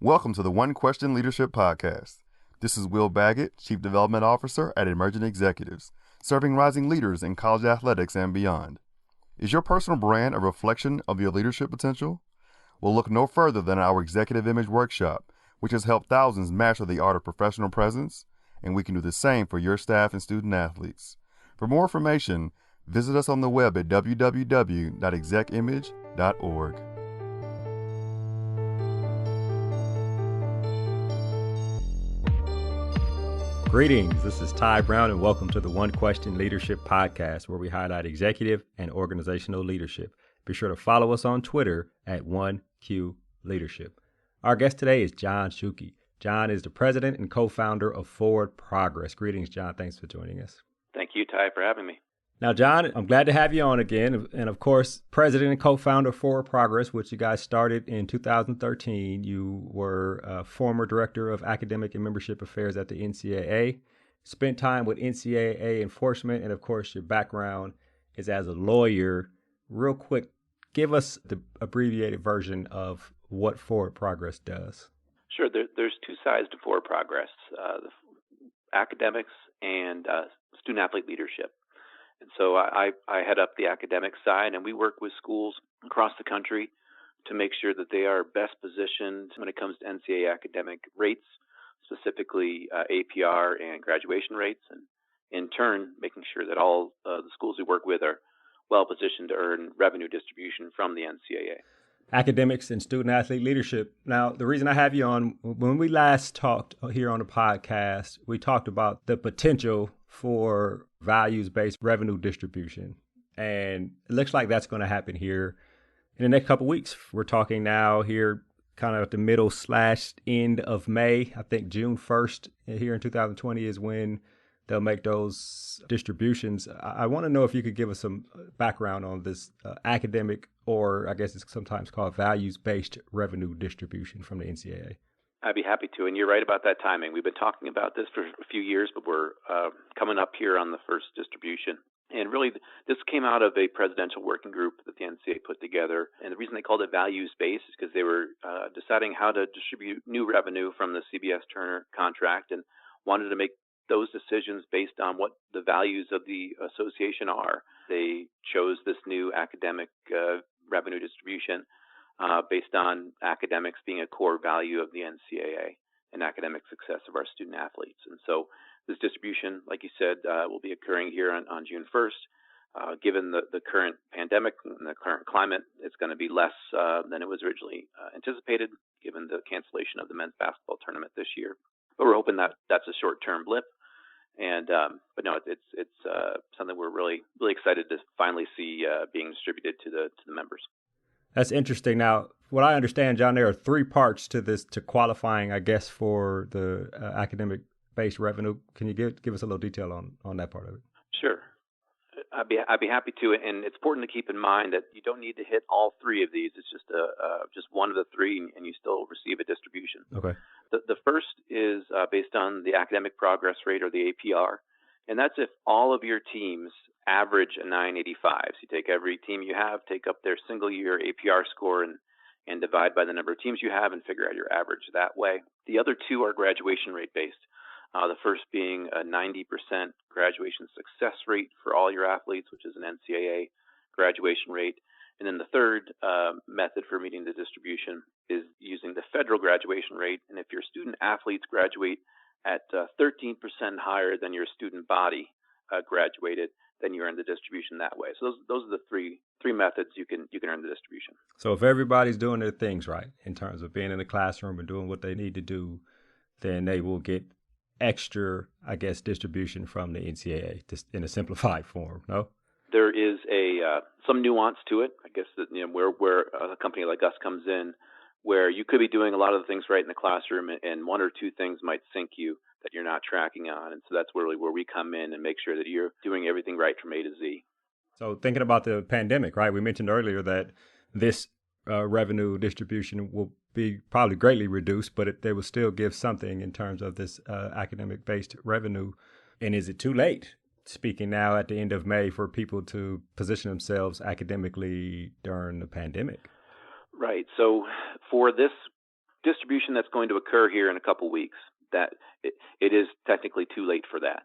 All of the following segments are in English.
Welcome to the One Question Leadership Podcast. This is Will Baggett, Chief Development Officer at Emerging Executives, serving rising leaders in college athletics and beyond. Is your personal brand a reflection of your leadership potential? Well, look no further than our Executive Image Workshop, which has helped thousands master the art of professional presence, and we can do the same for your staff and student athletes. For more information, visit us on the web at www.execimage.org. Greetings, this is Ty Brown and welcome to the One Question Leadership Podcast, where we highlight executive and organizational leadership. Be sure to follow us on Twitter at 1Q Leadership. Our guest today is John Shukie. John is the president and co-founder of Forward Progress. Greetings, John. Thanks for joining us. Thank you, Ty, for having me. Now, John, I'm glad to have you on again. And of course, president and co-founder of Forward Progress, which you guys started in 2013. You were a former director of academic and membership affairs at the NCAA, spent time with NCAA enforcement, and of course, your background is as a lawyer. Real quick, give us the abbreviated version of what Forward Progress does. Sure. There's two sides to Forward Progress, the academics and student-athlete leadership. And so I head up the academic side, and we work with schools across the country to make sure that they are best positioned when it comes to NCAA academic rates, specifically APR and graduation rates, and in turn, making sure that all the schools we work with are well positioned to earn revenue distribution from the NCAA. Academics and student-athlete leadership. Now, the reason I have you on, when we last talked here on the podcast, we talked about the potential for values-based revenue distribution. And it looks like that's going to happen here in the next couple of weeks. We're talking now here kind of at the middle/end of May. I think June 1st here in 2020 is when they'll make those distributions. I want to know if you could give us some background on this academic, or I guess it's sometimes called values-based revenue distribution from the NCAA. I'd be happy to, and you're right about that timing. We've been talking about this for a few years, but we're coming up here on the first distribution. And really, this came out of a presidential working group that the NCAA put together. And the reason they called it values-based is because they were deciding how to distribute new revenue from the CBS Turner contract and wanted to make those decisions based on what the values of the association are. They chose this new academic revenue distribution based on academics being a core value of the NCAA and academic success of our student athletes. And so this distribution, like you said, will be occurring here on June 1st. Given the current pandemic and the current climate, it's going to be less than it was originally anticipated, given the cancellation of the men's basketball tournament this year. But we're hoping that that's a short-term blip. And but no, it's something we're really excited to finally see being distributed to the members. That's interesting. Now, what I understand, John, there are three parts to this, to qualifying, I guess, for the academic-based revenue. Can you give us a little detail on that part of it? Sure. I'd be happy to. And it's important to keep in mind that you don't need to hit all three of these. It's just just one of the three, and you still receive a distribution. Okay. The first is based on the academic progress rate, or the APR, and that's if all of your teams average a 985. So you take every team you have, take up their single year APR score, and divide by the number of teams you have and figure out your average that way. The other two are graduation rate based. The first being a 90% graduation success rate for all your athletes, which is an NCAA graduation rate. And then the third method for meeting the distribution is using the federal graduation rate. And if your student athletes graduate at 13% higher than your student body graduated, then you earn the distribution that way. So those are the three methods you can earn the distribution. So if everybody's doing their things right in terms of being in the classroom and doing what they need to do, then they will get extra, I guess, distribution from the NCAA, just in a simplified form. No? There is some nuance to it. I guess that where a company like us comes in, where you could be doing a lot of the things right in the classroom, and one or two things might sink you that you're not tracking on. And so that's really where we come in and make sure that you're doing everything right from A to Z. So thinking about the pandemic, right? We mentioned earlier that this revenue distribution will be probably greatly reduced, but they will still give something in terms of this academic-based revenue. And is it too late, speaking now at the end of May, for people to position themselves academically during the pandemic? Right. So for this distribution that's going to occur here in a couple weeks, that it is technically too late for that.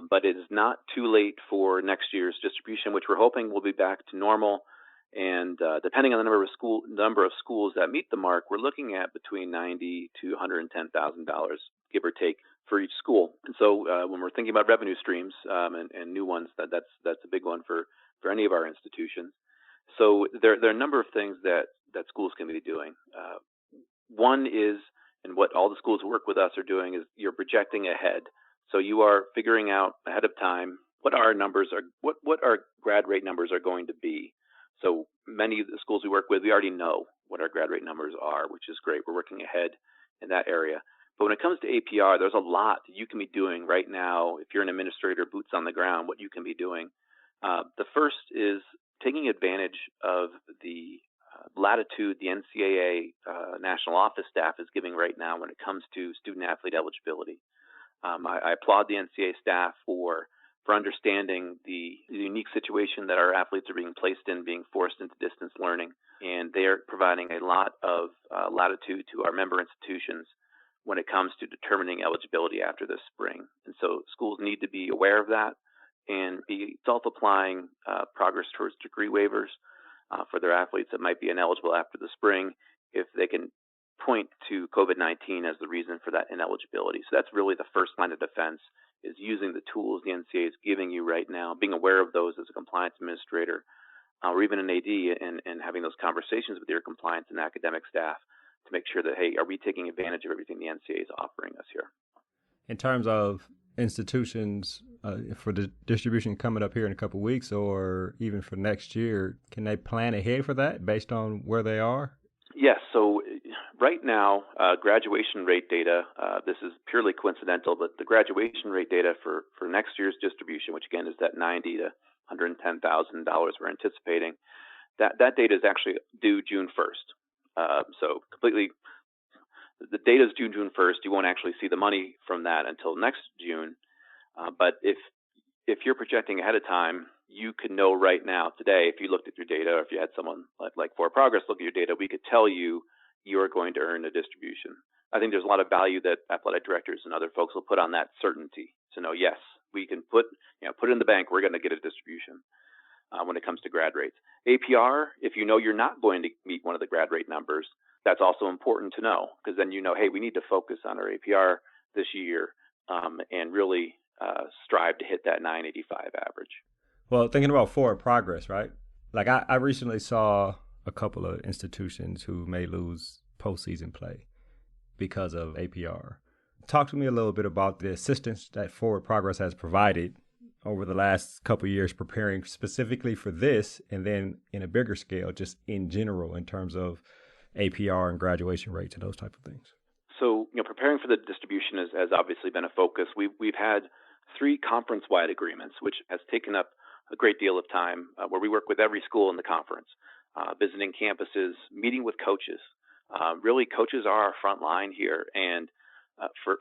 But it is not too late for next year's distribution, which we're hoping will be back to normal. And depending on the number of schools that meet the mark, we're looking at between $90,000 to $110,000, give or take, for each school. And so when we're thinking about revenue streams and new ones, that's a big one for any of our institutions. So there are a number of things that schools can be doing. One is, and what all the schools who work with us are doing, is you're projecting ahead. So you are figuring out ahead of time what our grad rate numbers are going to be. So many of the schools we work with, we already know what our grad rate numbers are, which is great. We're working ahead in that area. But when it comes to APR, there's a lot that you can be doing right now. If you're an administrator, boots on the ground, what you can be doing. The first is taking advantage of the latitude the NCAA national office staff is giving right now when it comes to student-athlete eligibility. I applaud the NCAA staff for understanding the unique situation that our athletes are being placed in, being forced into distance learning, and they are providing a lot of latitude to our member institutions when it comes to determining eligibility after this spring. And so schools need to be aware of that and be self-applying progress towards degree waivers for their athletes that might be ineligible after the spring if they can point to COVID-19 as the reason for that ineligibility. So that's really the first line of defense, is using the tools the NCAA is giving you right now, being aware of those as a compliance administrator or even an AD, and having those conversations with your compliance and academic staff to make sure that, hey, are we taking advantage of everything the NCAA is offering us here? In terms of institutions for the distribution coming up here in a couple of weeks or even for next year, can they plan ahead for that based on where they are? Yes. So right now, graduation rate data, this is purely coincidental, but the graduation rate data for next year's distribution, which again is that $90,000 to $110,000 we're anticipating, that data is actually due June 1st. So completely, the data is due June 1st. You won't actually see the money from that until next June. But if you're projecting ahead of time, you could know right now, today, if you looked at your data, or if you had someone like For Progress look at your data, we could tell you are going to earn a distribution. I think there's a lot of value that athletic directors and other folks will put on that certainty to know, yes, we can put it in the bank, we're going to get a distribution when it comes to grad rates. APR, if you know you're not going to meet one of the grad rate numbers, that's also important to know, because then you know, hey, we need to focus on our APR this year and really strive to hit that 985 average. Well, thinking about Forward Progress, right? Like I recently saw a couple of institutions who may lose postseason play because of APR. Talk to me a little bit about the assistance that Forward Progress has provided over the last couple of years, preparing specifically for this, and then in a bigger scale, just in general, in terms of APR and graduation rates and those type of things. So, preparing for the distribution has obviously been a focus. We've had 3 conference-wide agreements, which has taken up a great deal of time, where we work with every school in the conference, visiting campuses, meeting with coaches. Really, coaches are our front line here, and for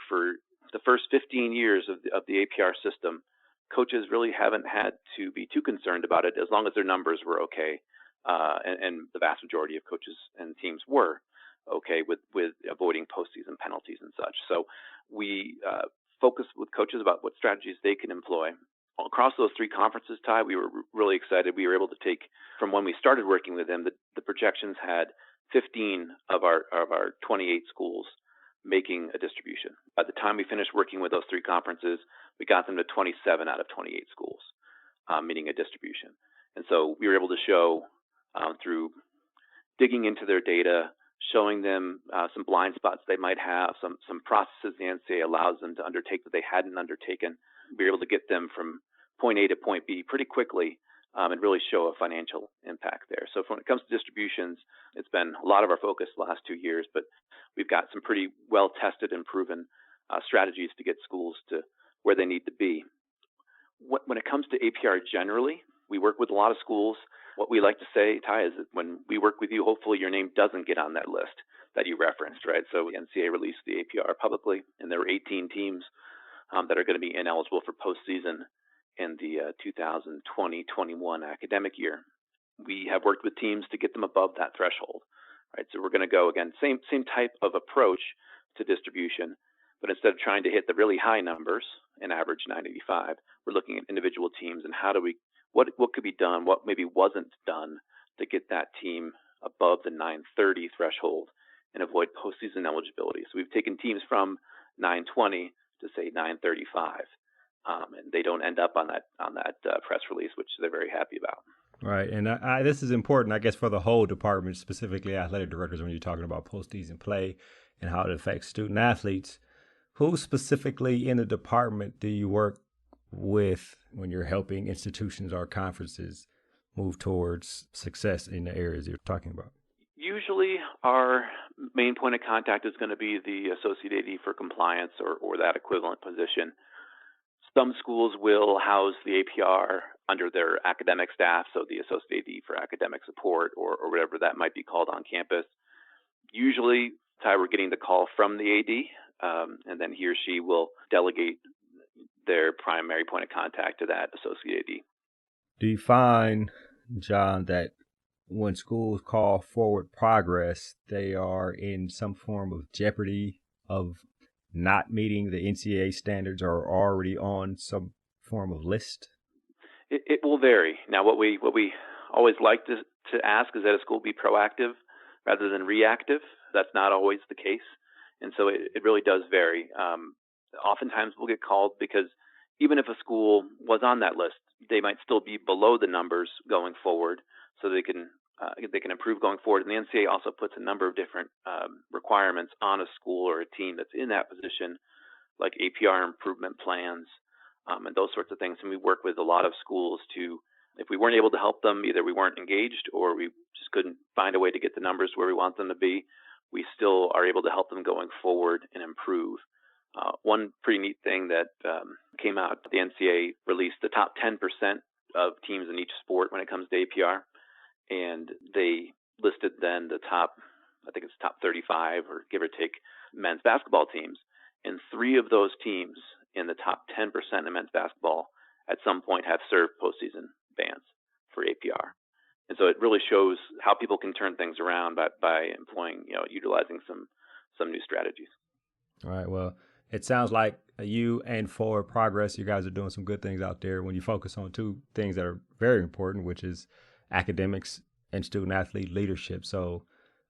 the first 15 years of the APR system, coaches really haven't had to be too concerned about it as long as their numbers were okay, and the vast majority of coaches and teams were okay with avoiding postseason penalties and such. So we focus with coaches about what strategies they can employ. Across those 3 conferences, Ty, we were really excited. We were able to take, from when we started working with them, the projections had 15 of our 28 schools making a distribution. By the time we finished working with those 3 conferences, we got them to 27 out of 28 schools meeting a distribution. And so we were able to show through digging into their data, showing them some blind spots they might have, some processes the NCAA allows them to undertake that they hadn't undertaken. We were able to get them from point A to point B pretty quickly and really show a financial impact there. So when it comes to distributions, it's been a lot of our focus the last 2 years, but we've got some pretty well-tested and proven strategies to get schools to where they need to be. When it comes to APR generally, we work with a lot of schools. What we like to say, Ty, is that when we work with you, hopefully your name doesn't get on that list that you referenced, right? So the NCAA released the APR publicly, and there were 18 teams that are going to be ineligible for postseason in the 2020-21 academic year. We have worked with teams to get them above that threshold. right? So we're going to go again, same type of approach to distribution, but instead of trying to hit the really high numbers and average 985, we're looking at individual teams and what could be done, what maybe wasn't done to get that team above the 930 threshold and avoid postseason eligibility. So we've taken teams from 920 to say 935, and they don't end up on that press release, which they're very happy about. Right, and this is important, I guess, for the whole department, specifically athletic directors, when you're talking about postseason play and how it affects student athletes. Who specifically in the department do you work with when you're helping institutions or conferences move towards success in the areas you're talking about? Usually our main point of contact is going to be the associate AD for compliance or that equivalent position. Some schools will house the APR under their academic staff, so the associate AD for academic support or whatever that might be called on campus. Usually, Ty, we're getting the call from the AD, and then he or she will delegate their primary point of contact to that associate AD. Do you find, John, that when schools call forward progress, they are in some form of jeopardy of not meeting the NCAA standards or already on some form of list? It will vary. Now, what we always like to ask is that a school be proactive rather than reactive. That's not always the case, and so it really does vary. Oftentimes, we'll get called because even if a school was on that list, they might still be below the numbers going forward, so they can improve going forward. And the NCAA also puts a number of different requirements on a school or a team that's in that position, like APR improvement plans and those sorts of things. And we work with a lot of schools to, if we weren't able to help them, either we weren't engaged or we just couldn't find a way to get the numbers where we want them to be, we still are able to help them going forward and improve. One pretty neat thing that came out, the NCAA released the top 10% of teams in each sport when it comes to APR. And they listed then the top 35 or give or take men's basketball teams. And 3 of those teams in the top 10% of men's basketball at some point have served postseason bans for APR. And so it really shows how people can turn things around by employing, utilizing some new strategies. All right. Well, it sounds like you and Forward Progress, you guys are doing some good things out there when you focus on 2 things that are very important, which is academics and student athlete leadership. So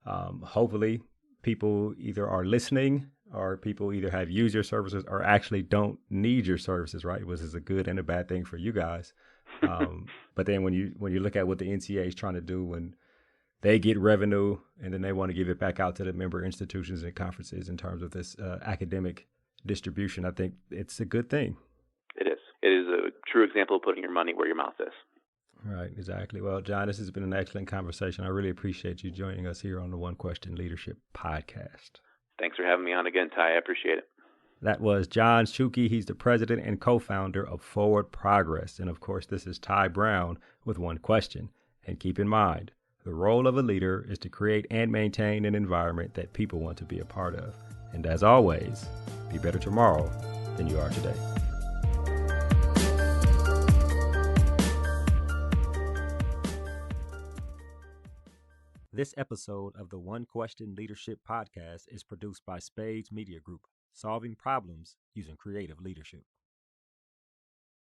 hopefully people either are listening or people either have used your services or actually don't need your services, right? Which is a good and a bad thing for you guys. But then when you look at what the NCAA is trying to do when they get revenue and then they want to give it back out to the member institutions and conferences in terms of this academic distribution, I think it's a good thing. It is. It is a true example of putting your money where your mouth is. Right, exactly. Well, John, this has been an excellent conversation. I really appreciate you joining us here on the One Question Leadership podcast. Thanks for having me on again, Ty. I appreciate it. That was John Shukie. He's the president and co-founder of Forward Progress. And of course, this is Ty Brown with One Question. And keep in mind, the role of a leader is to create and maintain an environment that people want to be a part of. And as always, be better tomorrow than you are today. This episode of the One Question Leadership podcast is produced by Spades Media Group, solving problems using creative leadership.